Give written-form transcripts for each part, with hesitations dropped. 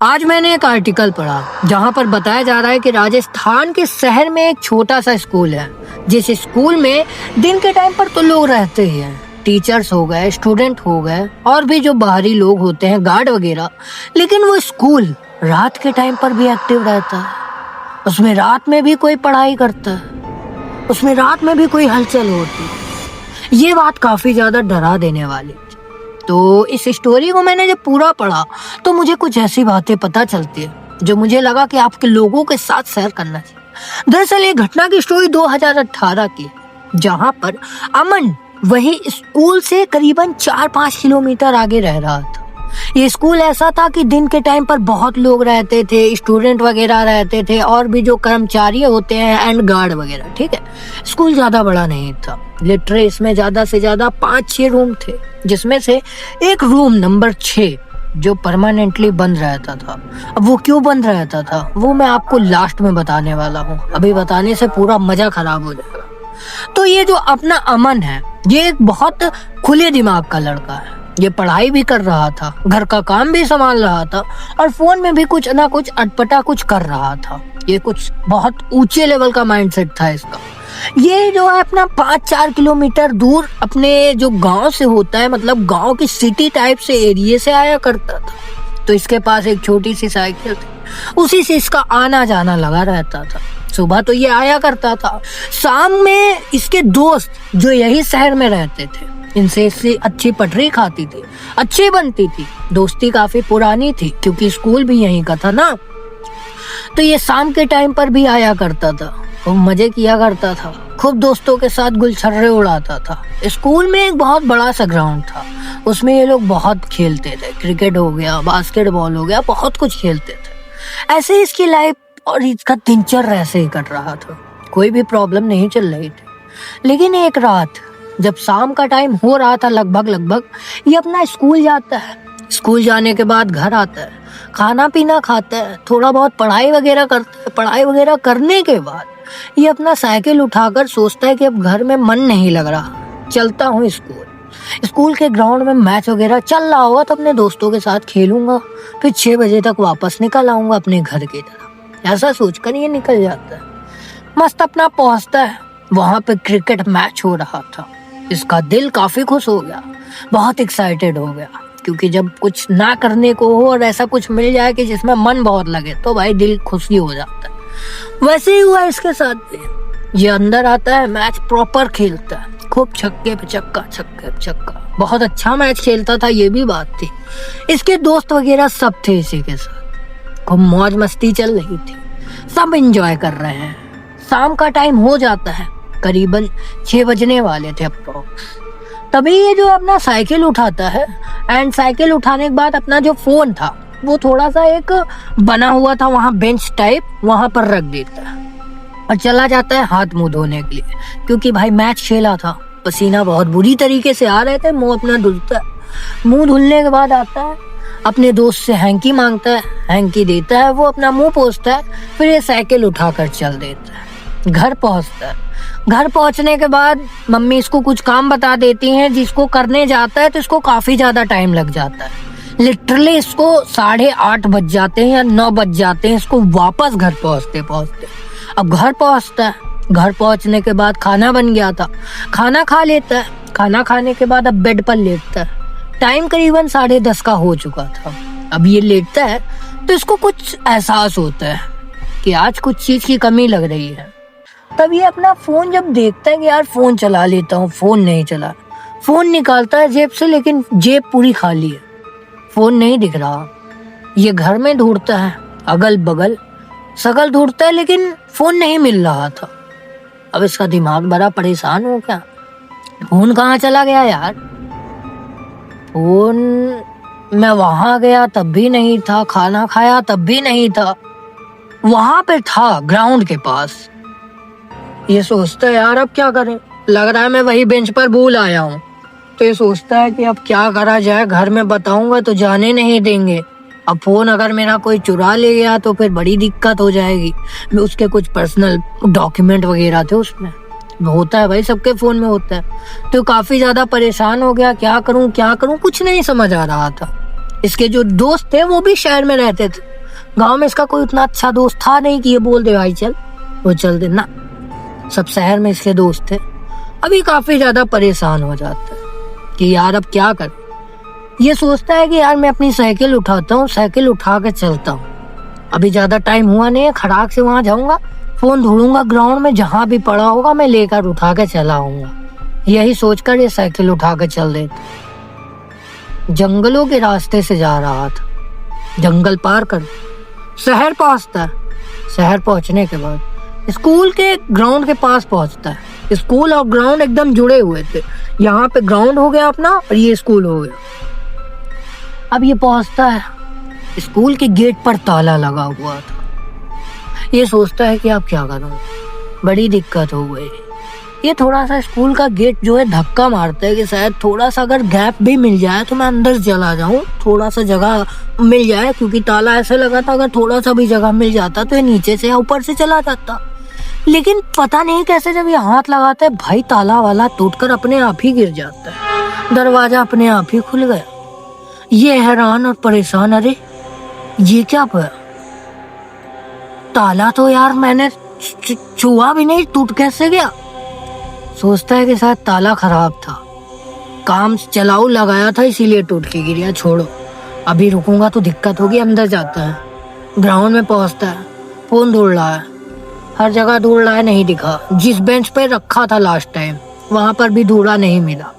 आज मैंने एक आर्टिकल पढ़ा जहाँ पर बताया जा रहा है कि राजस्थान के शहर में एक छोटा सा स्कूल है, जिस स्कूल में दिन के टाइम पर तो लोग रहते ही हैं, टीचर्स हो गए, स्टूडेंट हो गए और भी जो बाहरी लोग होते हैं, गार्ड वगैरह। लेकिन वो स्कूल रात के टाइम पर भी एक्टिव रहता है, उसमें रात में भी कोई पढ़ाई करता है, उसमें रात में भी कोई हलचल होती है। ये बात काफी ज्यादा डरा देने वाली। तो इस स्टोरी को मैंने जब पूरा पढ़ा तो मुझे कुछ ऐसी बातें पता चलती है जो मुझे लगा कि आपके लोगों के साथ शेयर करना चाहिए। दरअसल ये घटना की स्टोरी 2018 की है, जहाँ पर अमन वही स्कूल से करीबन 4-5 किलोमीटर आगे रह रहा था। ये स्कूल ऐसा था कि दिन के टाइम पर बहुत लोग रहते थे, स्टूडेंट वगैरह रहते थे और भी जो कर्मचारी होते हैं एंड गार्ड वगैरह। ठीक है, स्कूल ज्यादा बड़ा नहीं था, लिटरली इसमें ज्यादा से ज्यादा 5-6 रूम थे, जिसमें से एक रूम नंबर 6 जो परमानेंटली बंद रहता था। अब वो क्यों बंद रहता था वो मैं आपको लास्ट में बताने वाला हूँ, अभी बताने से पूरा मजा खराब हो जाएगा। तो ये जो अपना अमन है, ये एक बहुत खुले दिमाग का लड़का है। ये पढ़ाई भी कर रहा था, घर का काम भी संभाल रहा था और फोन में भी कुछ ना कुछ अटपटा कुछ कर रहा था। ये कुछ बहुत ऊंचे लेवल का माइंडसेट था इसका। ये जो है अपना 5-4 किलोमीटर दूर अपने जो गांव से होता है, मतलब गांव की सिटी टाइप से एरिया से आया करता था। तो इसके पास एक छोटी सी साइकिल थी, उसी से इसका आना जाना लगा रहता था। सुबह तो ये आया करता था, शाम में इसके दोस्त जो यही शहर में रहते थे, इनसे इससे अच्छी पटरी खाती थी, अच्छी बनती थी, दोस्ती काफी पुरानी थी क्योंकि स्कूल भी यहीं का था ना। तो ये शाम के टाइम पर भी आया करता था, खूब मजे किया करता था, खूब दोस्तों के साथ गुलछर्रे उड़ाता था। स्कूल में एक बहुत बड़ा सा ग्राउंड था, उसमें ये लोग बहुत खेलते थे, क्रिकेट हो गया, बास्केटबॉल हो गया, बहुत कुछ खेलते थे। ऐसे इसकी लाइफ और इसका दिनचर्या ऐसे ही कट रहा था, कोई भी प्रॉब्लम नहीं चल रही थी। लेकिन एक रात जब शाम का टाइम हो रहा था, लगभग ये अपना स्कूल जाता है। स्कूल जाने के बाद घर आता है, खाना पीना खाता है, थोड़ा बहुत पढ़ाई वगैरह करता है। पढ़ाई वगैरह करने के बाद ये अपना साइकिल उठाकर सोचता है कि अब घर में मन नहीं लग रहा, चलता हूँ स्कूल के ग्राउंड में मैच वगैरह चल रहा होगा तो अपने दोस्तों के साथ खेलूंगा, फिर 6 बजे तक वापस निकल आऊंगा अपने घर की तरफ। ऐसा सोचकर ये निकल जाता है। मस्त अपना पहुंचता है, वहां पे क्रिकेट मैच हो रहा था। इसका दिल काफी खुश हो गया, बहुत एक्साइटेड हो गया, क्योंकि जब कुछ ना करने को हो और ऐसा कुछ मिल जाए कि जिसमें मन बहुत लगे तो भाई दिल खुशी हो जाता है। वैसे ही हुआ इसके साथ भी। ये अंदर आता है, मैच प्रॉपर खेलता है, खूब छक्के पे छक्का, बहुत अच्छा मैच खेलता था, ये भी बात थी। इसके दोस्त वगैरह सब थे इसी के साथ, खूब मौज मस्ती चल रही थी, सब एंजॉय कर रहे हैं। शाम का टाइम हो जाता है, करीबन 6 बजने वाले थे अप्रोक्स। तभी ये जो अपना साइकिल उठाता है एंड साइकिल उठाने के बाद अपना जो फोन था वो थोड़ा सा एक बना हुआ था वहाँ बेंच टाइप, वहां पर रख देता है और चला जाता है हाथ मुंह धोने के लिए, क्योंकि भाई मैच खेला था, पसीना बहुत बुरी तरीके से आ रहे थे। मुंह अपना धुलता है, मुंह धुलने के बाद आता है, अपने दोस्त से हैंकी मांगता है, हैंकी देता है, वो अपना मुंह पोंछता है, फिर ये साइकिल उठाकर चल देता है। घर पहुंचता है, घर पहुंचने के बाद मम्मी इसको कुछ काम बता देती हैं, जिसको करने जाता है तो इसको काफी ज्यादा टाइम लग जाता है। लिटरली इसको 8:30 बज जाते हैं या 9 बज जाते हैं इसको वापस घर पहुंचते। अब घर पहुंचता है, घर पहुंचने के बाद खाना बन गया था, खाना खा लेता है, खाना खाने के बाद अब बेड पर लेटता है। टाइम करीबन 10:30 का हो चुका था। अब ये लेटता है तो इसको कुछ एहसास होता है कि आज कुछ चीज की कमी लग रही है। तब ये अपना फोन जब देखता है कि यार फोन चला लेता हूँ, फोन नहीं चला, फोन निकालता है जेब से, लेकिन जेब पूरी खाली है, फोन नहीं दिख रहा। ये घर में ढूंढता है, अगल बगल सगल ढूंढता है, लेकिन फोन नहीं मिल रहा था। अब इसका दिमाग बड़ा परेशान हो गया, फोन कहाँ चला गया यार, फोन मैं वहां गया तब भी नहीं था, खाना खाया तब भी नहीं था, वहां पे था ग्राउंड के पास। ये सोचता है यार अब क्या करें, लग रहा है मैं वही बेंच पर भूल आया हूँ। तो ये सोचता है कि अब क्या करा जाए, घर में बताऊंगा तो जाने नहीं देंगे, अब फोन अगर मेरा कोई चुरा ले गया तो फिर बड़ी दिक्कत हो जाएगी। उसके कुछ पर्सनल डॉक्यूमेंट वगैरह थे उसमें, होता है भाई, सबके फोन में होता है। तो काफी ज्यादा परेशान हो गया, क्या करूं कुछ नहीं समझ आ रहा था। इसके जो दोस्त थे वो भी शहर में रहते थे, गांव में इसका कोई उतना अच्छा दोस्त था नहीं कि ये बोल दे भाई चल वो चल दे ना। सब शहर में इसके दोस्त थे। अभी काफी ज्यादा परेशान हो जाता है कि यार अब क्या कर। ये सोचता है कि यार मैं अपनी साइकिल उठाता हूँ, साइकिल उठा के चलता हूँ। अभी ज्यादा टाइम हुआ नहीं है, खड़ाक से वहां जाऊंगा, फोन ढूंढूंगा ग्राउंड में, जहां भी पड़ा होगा मैं लेकर उठा के चला आऊंगा। यही सोचकर ये साइकिल उठा के चल देता। जंगलों के रास्ते से जा रहा था, जंगल पार कर शहर पहुंचता है। शहर पहुंचने के बाद स्कूल के ग्राउंड के पास पहुंचता है। स्कूल और ग्राउंड एकदम जुड़े हुए थे। यहाँ पे ग्राउंड हो गया अपना और ये स्कूल हो गया। अब ये पहुंचता है, स्कूल के गेट पर ताला लगा हुआ था। ये सोचता है कि अब क्या करूं, बड़ी दिक्कत हो गई। ये थोड़ा सा स्कूल का गेट जो है धक्का मारता है कि शायद थोड़ा सा अगर गैप भी मिल जाए तो मैं अंदर चला जाऊं, थोड़ा सा जगह मिल जाए, क्योंकि ताला ऐसे लगा था अगर थोड़ा सा भी जगह मिल जाता तो ये नीचे से या ऊपर से चला जाता। लेकिन पता नहीं कैसे जब ये हाथ लगाता है भाई ताला वाला टूटकर अपने आप ही गिर जाता है। दरवाजा अपने आप ही खुल गया। ये हैरान और परेशान, अरे ये क्या हुआ? ताला तो यार मैंने छुआ भी नहीं, टूट कैसे गया? सोचता है कि शायद ताला खराब था, काम चलाऊ लगाया था इसीलिए टूट के गिरा। छोड़ो, अभी रुकूंगा तो दिक्कत होगी। अंदर जाता है, ग्राउंड में पहुंचता है, फोन ढूंढ रहा है, हर जगह ढूंढ रहा है, नहीं दिखा। जिस बेंच पे रखा था लास्ट टाइम वहां पर भी ढूंढा, नहीं मिला।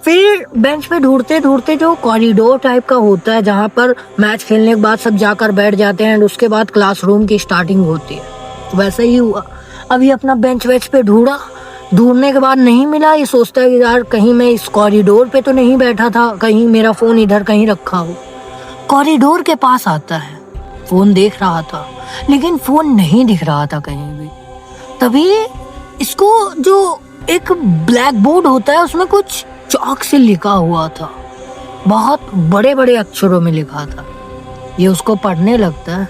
फिर बेंच पे ढूंढते ढूंढते जो कॉरिडोर टाइप का होता है जहाँ पर मैच खेलने के बाद सब जाकर बैठ जाते हैं और उसके बाद क्लासरूम की स्टार्टिंग होती है, वैसे ही हुआ। अभी अपना बेंच वेंच पे ढूंढा, ढूंढने के बाद नहीं मिला। ये सोचता है कि यार कहीं मैं इस कॉरिडोर पे तो नहीं बैठा था, कहीं मेरा फोन इधर कहीं रखा हो। कॉरिडोर के पास आता है, फोन देख रहा था लेकिन फोन नहीं दिख रहा था कहीं भी। तभी इसको जो एक ब्लैक बोर्ड होता है उसमें कुछ चौक से लिखा हुआ था, बहुत बड़े बड़े अक्षरों में लिखा था। ये उसको पढ़ने लगता है।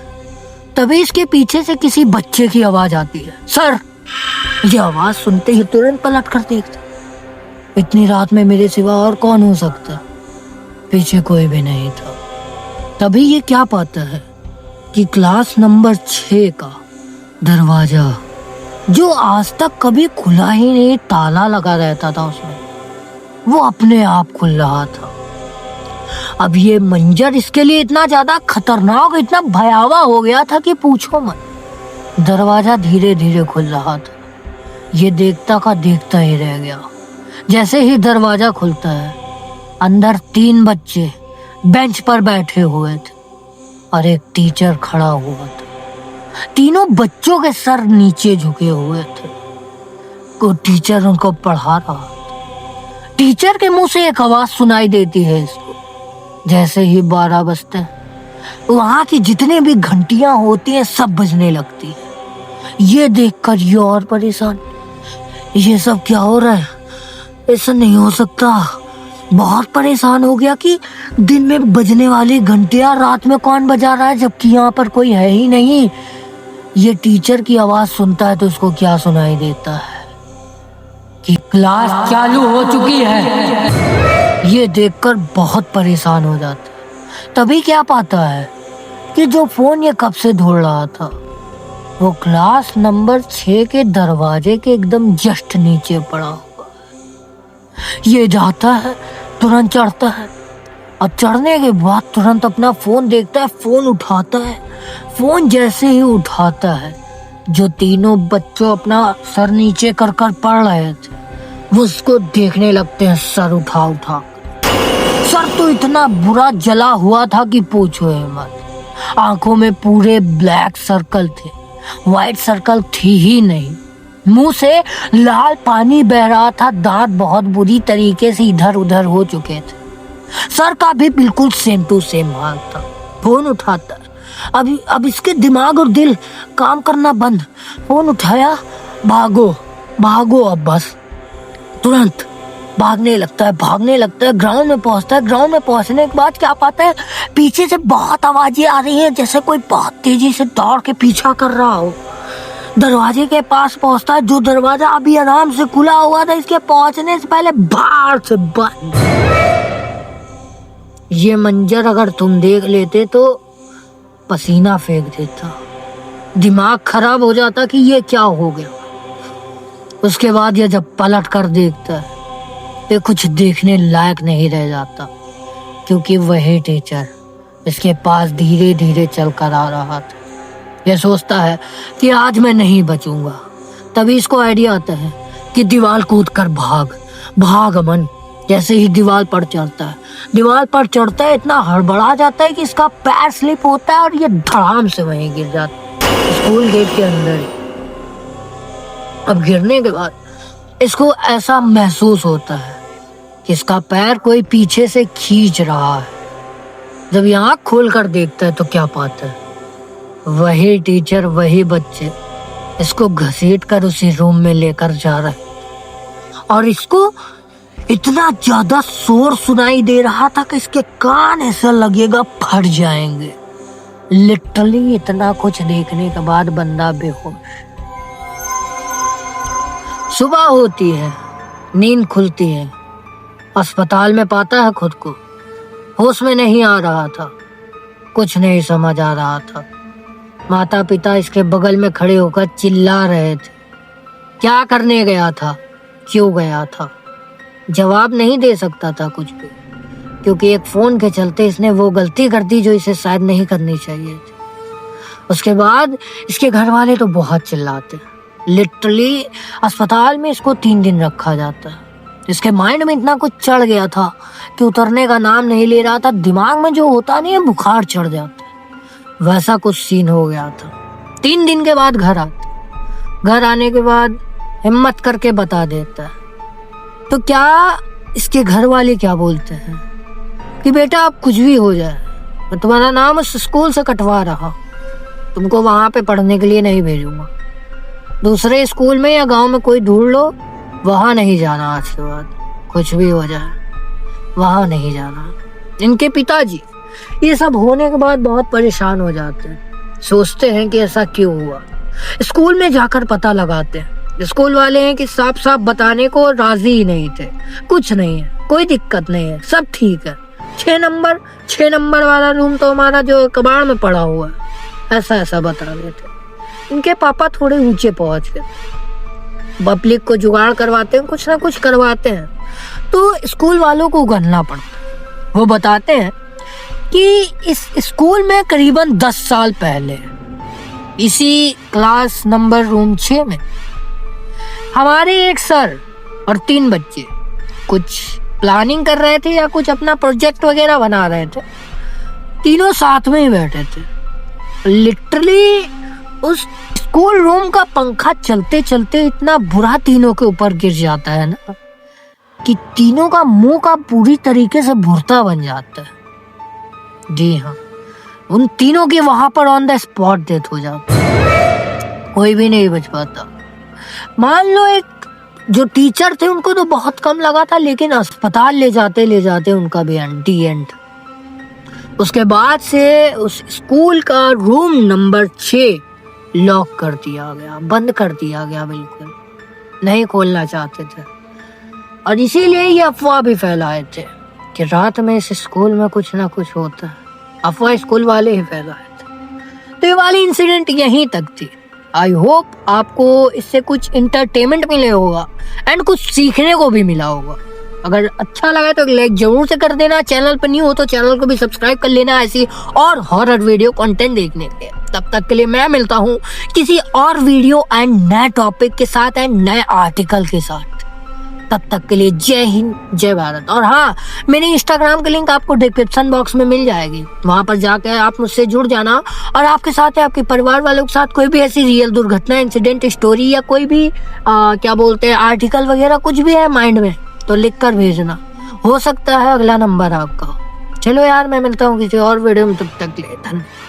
तभी इसके पीछे से किसी बच्चे की आवाज आती है, सर। ये आवाज सुनते ही तुरंत पलट कर देखता, इतनी रात में मेरे सिवा और कौन हो सकता? पीछे कोई भी नहीं था। तभी ये क्या पाता है कि क्लास नंबर 6 का दरवाजा, जो आज तक कभी खुला ही नहीं, ताला लगा रहता था उसमें, वो अपने आप खुल रहा था। अब ये मंजर इसके लिए इतना ज्यादा खतरनाक, इतना भयावह हो गया था कि पूछो मत। दरवाजा धीरे धीरे खुल रहा था। ये देखता का देखता ही रह गया। जैसे ही दरवाजा खुलता है, अंदर 3 बच्चे बेंच पर बैठे हुए थे और एक टीचर खड़ा हुआ था। तीनों बच्चों के सर नीचे झुके हुए थे। को टीचर उनको पढ़ा रहा था। टीचर के मुंह से एक आवाज सुनाई देती है इसको। जैसे ही 12 बजते हैं, वहां की जितने भी घंटियां होती हैं सब बजने लगती है। ये देखकर ये और परेशान, ये सब क्या हो रहा है? ऐसा नहीं हो सकता। बहुत परेशान हो गया कि दिन में बजने वाली घंटियां रात में कौन बजा रहा है, जबकि यहाँ पर कोई है ही नहीं। ये टीचर की आवाज सुनता है तो उसको क्या सुनाई देता है कि क्लास चालू हो चुकी है। ये देखकर बहुत परेशान हो जाता है। तभी क्या पाता है कि जो फोन ये कब से ढूंढ रहा था वो क्लास नंबर 6 के दरवाजे के एकदम जस्ट नीचे पड़ा हुआ है। ये जाता है, तुरंत चढ़ता है और चढ़ने के बाद तुरंत अपना फोन देखता है, फोन उठाता है। फोन जैसे ही उठाता है, जो तीनों बच्चों अपना सर नीचे कर कर पढ़ रहे थे वो उसको देखने लगते हैं सर उठा उठा। सर तो इतना बुरा जला हुआ था कि पूछो मत। आंखों में पूरे ब्लैक सर्कल थे, व्हाइट सर्कल थी ही नहीं। मुंह से लाल पानी बह रहा था, दांत बहुत बुरी तरीके से इधर उधर हो चुके थे। सर का भी बिल्कुल सेम टू सेम हाल था। फोन उठाता, अब इसके दिमाग और दिल काम करना बंद। फोन उठाया, भागो भागो, अब बस तुरंत भागने लगता है, ग्राउंड में पहुंचता है। ग्राउंड में पहुंचने के बाद क्या पाता है, पीछे से बहुत आवाजें आ रही हैं, जैसे कोई बहुत तेजी से दौड़ के पीछा कर रहा हो। दरवाजे के पास पहुंचता है, जो दरवाजा अभी आराम से खुला हुआ था, इसके पहुंचने से पहले बाहर से बंद। ये मंजर अगर तुम देख लेते तो पसीना फेंक देता, दिमाग खराब हो जाता कि ये क्या हो गया। उसके बाद ये जब पलट कर देखता है, ये कुछ देखने लायक नहीं रह जाता, क्योंकि वही टीचर इसके पास धीरे धीरे चल कर आ रहा था। ये सोचता है कि आज मैं नहीं बचूंगा। तभी इसको आइडिया आता है कि दीवार कूद कर भाग अमन। जैसे ही दीवार पर चढ़ता है इतना हड़बड़ा जाता है कि इसका पैर स्लिप होता है और ये धड़ाम से वहीं गिर जाता है, स्कूल गेट के अंदर ही। अब गिरने के बाद इसको ऐसा महसूस होता है कि इसका पैर कोई पीछे से खींच रहा है। जब ये आँख खोल कर देखता है तो क्या पाता है, वही टीचर वही बच्चे इसको घसीट कर उसी रूम में लेकर जा रहे हैं। और इसको इतना ज्यादा शोर सुनाई दे रहा था कि इसके कान ऐसा लगेगा फट जाएंगे। लिटरली इतना कुछ देखने के बाद बंदा बेहोश। सुबह होती है, नींद खुलती है, अस्पताल में पाता है खुद को। होश में नहीं आ रहा था, कुछ नहीं समझ आ रहा था। माता पिता इसके बगल में खड़े होकर चिल्ला रहे थे। क्या करने गया था, क्यों गया था, जवाब नहीं दे सकता था कुछ भी, क्योंकि एक फोन के चलते इसने वो गलती कर दी जो इसे शायद नहीं करनी चाहिए थी। उसके बाद इसके घर वाले तो बहुत चिल्लाते। लिटरली अस्पताल में इसको 3 दिन रखा जाता है। इसके माइंड में इतना कुछ चढ़ गया था कि उतरने का नाम नहीं ले रहा था। दिमाग में जो होता नहीं है, बुखार चढ़ जाता है, वैसा कुछ सीन हो गया था। 3 दिन के बाद घर आता। घर आने के बाद हिम्मत करके बता देता है। तो क्या इसके घर वाले क्या बोलते हैं कि बेटा आप कुछ भी हो जाए, मैं तुम्हारा नाम उस स्कूल से कटवा रहा, तुमको वहां पे पढ़ने के लिए नहीं भेजूंगा। दूसरे स्कूल में या गांव में कोई ढूंढ लो, वहां नहीं जाना। आज के बाद कुछ भी हो जाए वहां नहीं जाना। इनके पिताजी ये सब होने के बाद बहुत परेशान हो जाते हैं, सोचते हैं कि ऐसा क्यों हुआ। स्कूल में जाकर पता लगाते हैं। स्कूल वाले हैं कि साफ साफ बताने को राजी ही नहीं थे। कुछ नहीं है, कोई दिक्कत नहीं है, सब ठीक है। 6 नंबर वाला रूम तो हमारा जो कबाड़ में पड़ा हुआ है, ऐसा बता देते। इनके पापा थोड़े ऊंचे पहुंच गए, पब्लिक को जुगाड़ करवाते हैं, कुछ ना कुछ करवाते हैं, तो स्कूल वालों को उगलना पड़ता है। वो बताते हैं कि इस स्कूल में करीबन 10 साल पहले इसी क्लास नंबर रूम 6 में हमारे एक सर और 3 बच्चे कुछ प्लानिंग कर रहे थे या कुछ अपना प्रोजेक्ट वगैरह बना रहे थे। तीनों साथ में ही बैठे थे। लिटरली उस स्कूल रूम का पंखा चलते चलते इतना बुरा तीनों के ऊपर गिर जाता है ना कि तीनों का मुंह का पूरी तरीके से भुर्ता बन जाता है। जी हाँ, उन तीनों की वहां पर ऑन द स्पॉट डेथ हो जाती है, कोई भी नहीं बच पाता। मान लो एक जो टीचर थे उनको तो बहुत कम लगा था, लेकिन अस्पताल ले जाते उनका भी एंड। उसके बाद से उस स्कूल का रूम नंबर 6 लॉक कर दिया गया, बंद कर दिया गया, बिल्कुल नहीं खोलना चाहते थे। और इसीलिए ये अफवाह भी फैलाए थे कि रात में इस स्कूल में कुछ ना कुछ होता है। अफवाह स्कूल वाले ही फैलाए थे। तो ये वाली इंसिडेंट यहीं तक थी। आई होप आपको इससे कुछ इंटरटेनमेंट मिले होगा एंड कुछ सीखने को भी मिला होगा। अगर अच्छा लगा तो लाइक जरूर से कर देना। चैनल पर न्यू हो तो चैनल को भी सब्सक्राइब कर लेना ऐसी और हॉरर वीडियो कंटेंट देखने के लिए। तब तक के लिए मैं मिलता हूँ किसी और वीडियो एंड नए टॉपिक के साथ एंड नए आर्टिकल के साथ। तब तक के लिए जय हिंद, जय भारत। और हाँ, मेरे इंस्टाग्राम की लिंक आपको डिस्क्रिप्शन बॉक्स में मिल जाएगी, वहां पर जाकर आप मुझसे जुड़ जाना। और आपके साथ आपके परिवार वालों के साथ कोई भी ऐसी रियल दुर्घटना, इंसिडेंट, स्टोरी या कोई भी क्या बोलते हैं आर्टिकल वगैरह कुछ भी है माइंड में तो लिख कर भेजना। हो सकता है अगला नंबर आपका हो। चलो यार, मैं मिलता हूँ किसी और वीडियो में, तब तक के लिए धन्यवाद।